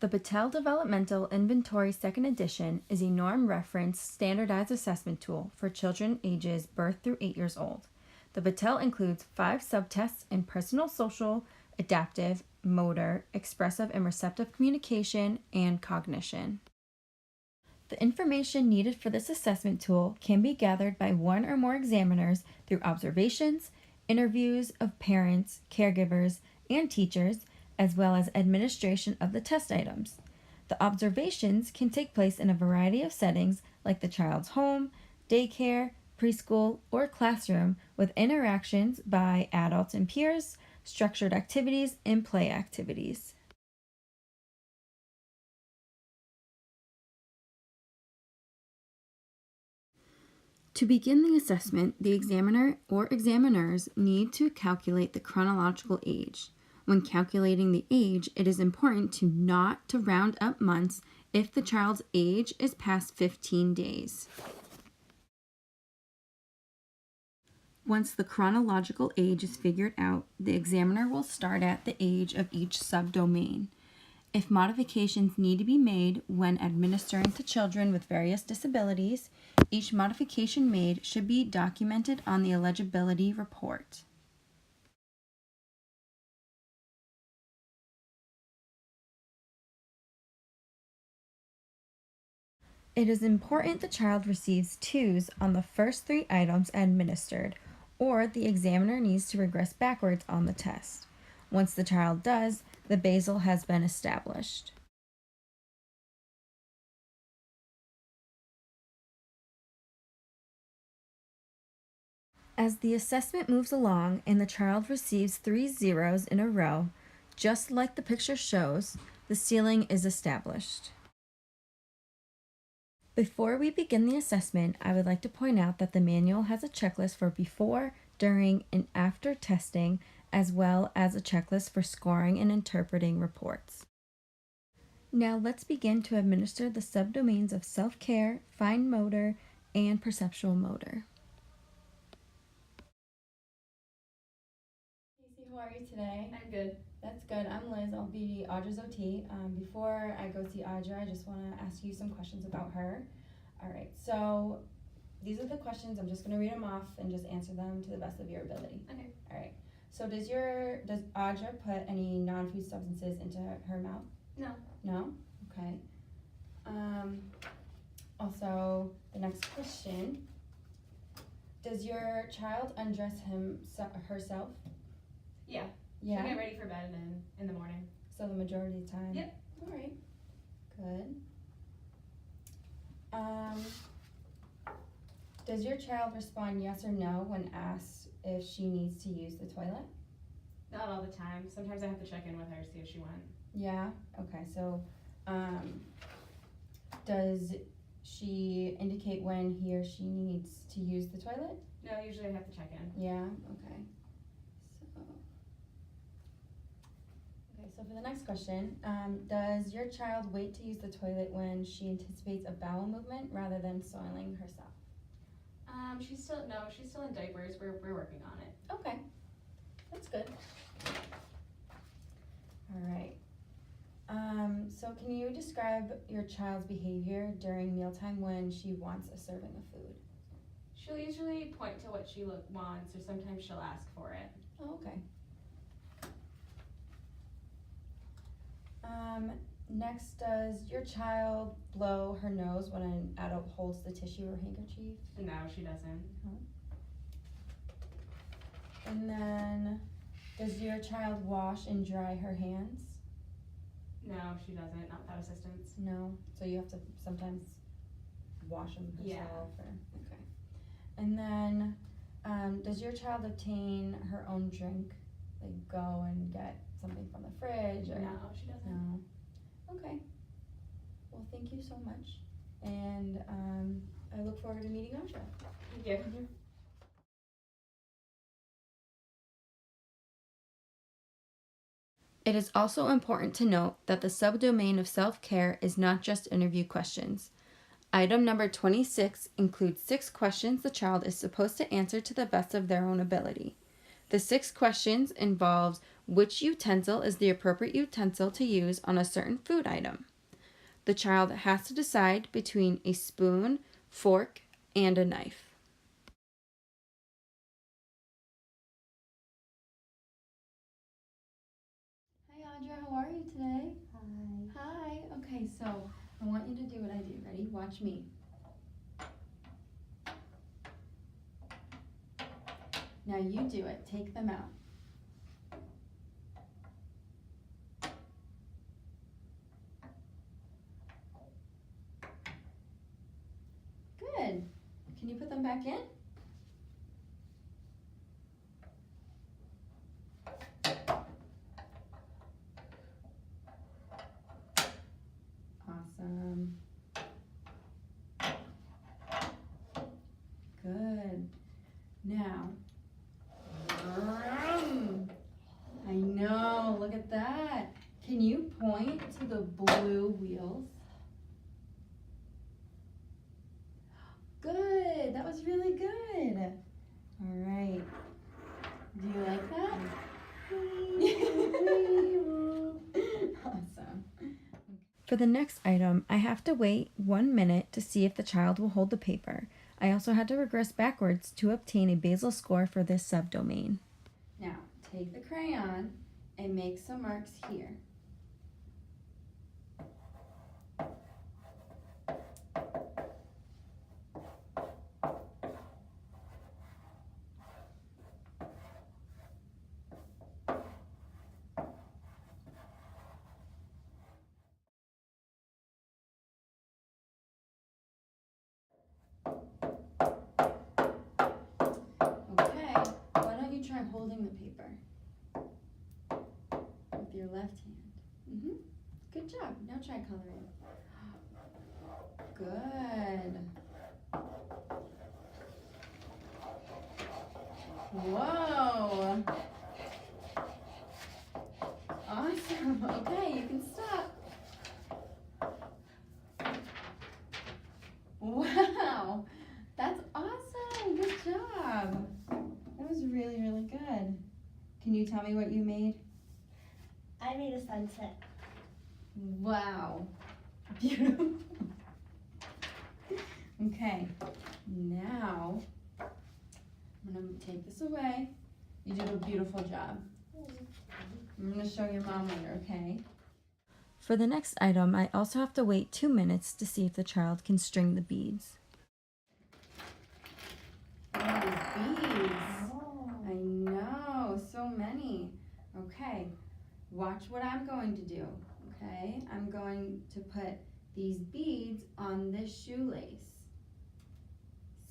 The Battelle Developmental Inventory 2nd Edition is a norm reference standardized assessment tool for children ages birth through 8 years old. The Battelle includes 5 subtests in personal, social, adaptive, motor, expressive and receptive communication, and cognition. The information needed for this assessment tool can be gathered by one or more examiners through observations, interviews of parents, caregivers, and teachers, as well as administration of the test items. The observations can take place in a variety of settings like the child's home, daycare, preschool, or classroom with interactions by adults and peers, structured activities, and play activities. To begin the assessment, the examiner or examiners need to calculate the chronological age. When calculating the age, it is important not to round up months if the child's age is past 15 days. Once the chronological age is figured out, the examiner will start at the age of each subdomain. If modifications need to be made when administering to children with various disabilities, each modification made should be documented on the eligibility report. It is important the child receives 2s on the first 3 items administered, or the examiner needs to regress backwards on the test. Once the child does, the basal has been established. As the assessment moves along and the child receives 3 zeros in a row, just like the picture shows, the ceiling is established. Before we begin the assessment, I would like to point out that the manual has a checklist for before, during, and after testing, as well as a checklist for scoring and interpreting reports. Now let's begin to administer the subdomains of self-care, fine motor, and perceptual motor. Casey, how are you today? I'm good. That's good. I'm Liz. I'll be Audra's OT. Before I go see Audra, I just want to ask you some questions about her. All right, so these are the questions. I'm just going to read them off and just answer them to the best of your ability. Okay. All right. So does Audra put any non-food substances into her mouth? No. No? Okay. Also, the next question. Does your child undress herself? Yeah. Yeah. She'll get ready for bed in the morning. So the majority of the time? Yep. All right. Good. Does your child respond yes or no when asked if she needs to use the toilet? Not all the time. Sometimes I have to check in with her to see if she went. Yeah? Okay, so does she indicate when he or she needs to use the toilet? No, usually I have to check in. Yeah? Okay. So for the next question, does your child wait to use the toilet when she anticipates a bowel movement rather than soiling herself? She's still in diapers. We're working on it. Okay, that's good. All right. So can you describe your child's behavior during mealtime when she wants a serving of food? She'll usually point to what she wants, or sometimes she'll ask for it. Oh, okay. Next, does your child blow her nose when an adult holds the tissue or handkerchief? No, she doesn't. And then, does your child wash and dry her hands? No, she doesn't. Not without assistance. No? So you have to sometimes wash them herself? Yeah. Okay. And then, does your child obtain her own drink? Like go and get something from the fridge? Or? No, she doesn't. No. Okay. Well, thank you so much. And I look forward to meeting Audra. Thank you. Mm-hmm. It is also important to note that the subdomain of self-care is not just interview questions. Item number 26 includes 6 questions the child is supposed to answer to the best of their own ability. The 6 questions involves which utensil is the appropriate utensil to use on a certain food item. The child has to decide between a spoon, fork, and a knife. Hi Audra, how are you today? Hi. Hi. Okay, so I want you to do what I do. Ready? Watch me. Now you do it. Take them out. Good. Can you put them back in? Awesome. Good. Now, I know, look at that. Can you point to the blue wheels? Good, that was really good. All right. Do you like that? Awesome. For the next item, I have to wait 1 minute to see if the child will hold the paper. I also had to regress backwards to obtain a basal score for this subdomain. Now, take the crayon and make some marks here. Okay, why don't you try holding the paper with your left hand? Good job. Now try coloring. Good. Whoa. Awesome. Okay, you can stop. Wow. That's awesome. Good job. That was really, really good. Can you tell me what you made? I made a sunset. Wow. Beautiful. Okay. Now, I'm going to take this away. You did a beautiful job. I'm going to show your mom later, okay? For the next item, I also have to wait 2 minutes to see if the child can string the beads. Oh, beads. Oh. I know, so many. Okay, watch what I'm going to do, okay? I'm going to put these beads on this shoelace.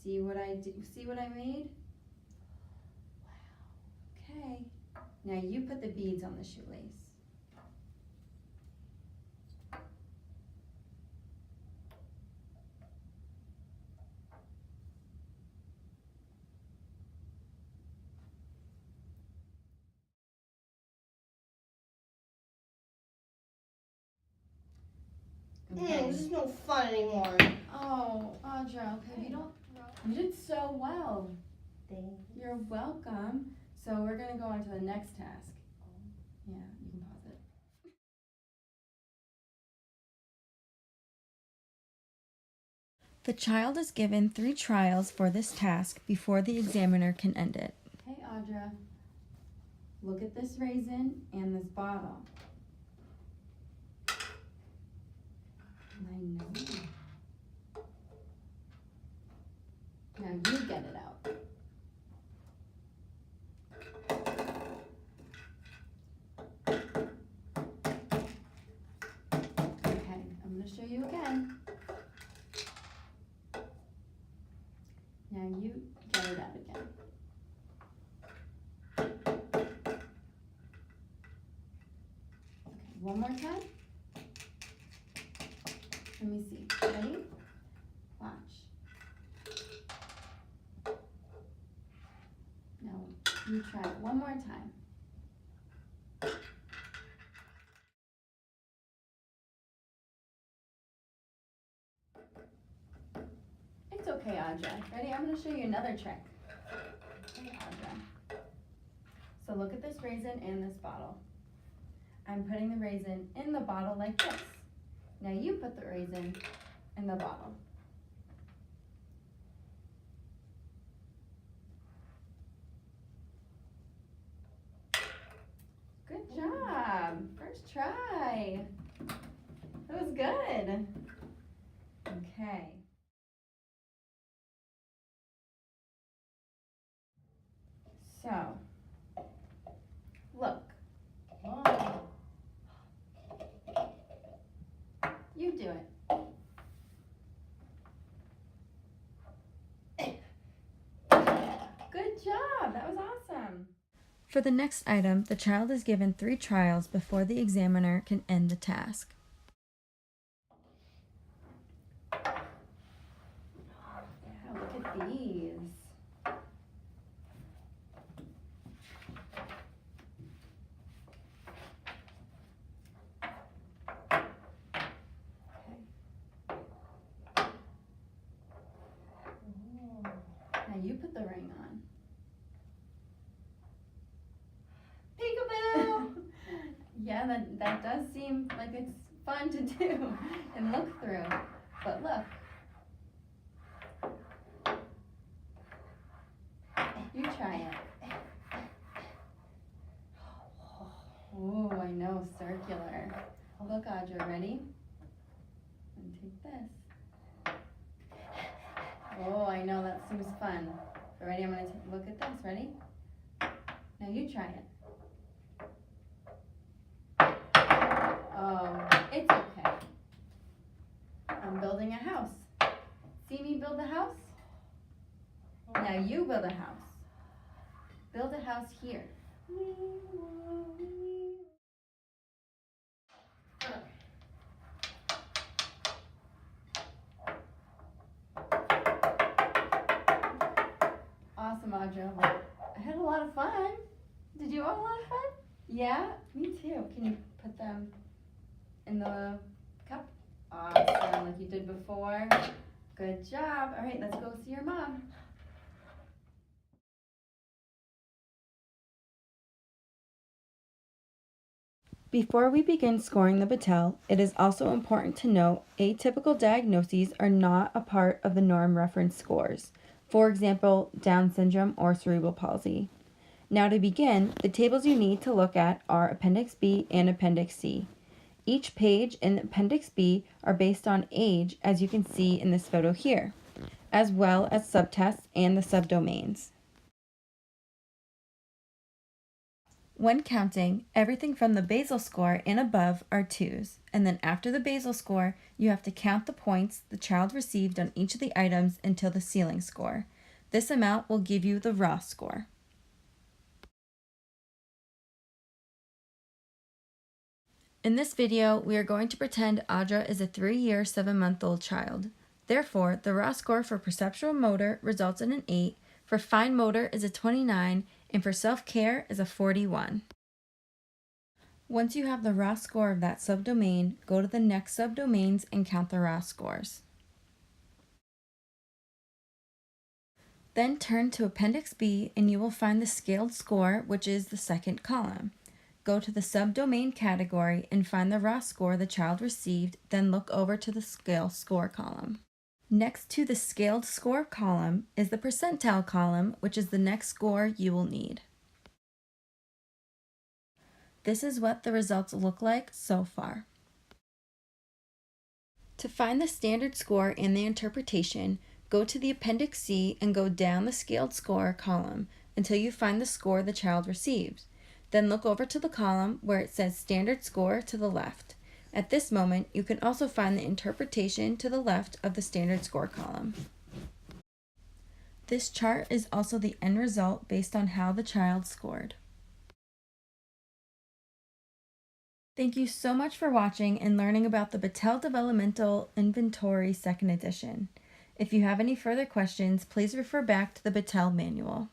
See what I do? See what I made? Wow. Okay. Now you put the beads on the shoelace. This is no fun anymore. Oh, Audra, okay, you did so well. Thanks. You're welcome. So we're gonna go on to the next task. Yeah, you can pause it. The child is given 3 trials for this task before the examiner can end it. Hey Audra, look at this raisin and this bottle. I know. Now you get it out. Okay, I'm going to show you again. Now you get it out again. Okay, one more time. Let me see. Ready? Watch. Now you try it one more time. It's okay, Audra. Ready? I'm going to show you another trick. Okay, Audra. So look at this raisin and this bottle. I'm putting the raisin in the bottle like this. Now you put the raisin in the bottle. Good job. First try. That was good. Okay. So, look. Wow. You do it. Good job. That was awesome. For the next item, the child is given 3 trials before the examiner can end the task. Yeah, look at these. Now you put the ring on. Peekaboo! Yeah, that does seem like it's fun to do and look through. But look. You try it. Oh, I know, circular. Look, Audra, ready? And take this. Oh, I know, that seems fun. But ready, I'm gonna look at this, ready? Now you try it. Oh, it's okay. I'm building a house. See me build a house? Now you build a house. Build a house here. Awesome, Audra. Well, I had a lot of fun. Did you have a lot of fun? Yeah, me too. Can you put them in the cup? Awesome, like you did before. Good job. All right, let's go see your mom. Before we begin scoring the Battelle, it is also important to note atypical diagnoses are not a part of the norm reference scores. For example, Down syndrome or cerebral palsy. Now to begin, the tables you need to look at are Appendix B and Appendix C. Each page in Appendix B are based on age, as you can see in this photo here, as well as subtests and the subdomains. When counting, everything from the basal score and above are 2s, and then after the basal score, you have to count the points the child received on each of the items until the ceiling score. This amount will give you the raw score. In this video, we are going to pretend Audra is a 3-year, 7-month-old child. Therefore, the raw score for perceptual motor results in an 8, for fine motor is a 29, and for self-care is a 41. Once you have the raw score of that subdomain, go to the next subdomains and count the raw scores. Then turn to Appendix B and you will find the scaled score, which is the second column. Go to the subdomain category and find the raw score the child received, then look over to the scale score column. Next to the scaled score column is the percentile column, which is the next score you will need. This is what the results look like so far. To find the standard score and the interpretation, go to the Appendix C and go down the scaled score column until you find the score the child received. Then look over to the column where it says standard score to the left. At this moment, you can also find the interpretation to the left of the standard score column. This chart is also the end result based on how the child scored. Thank you so much for watching and learning about the Battelle Developmental Inventory 2nd edition. If you have any further questions, please refer back to the Battelle manual.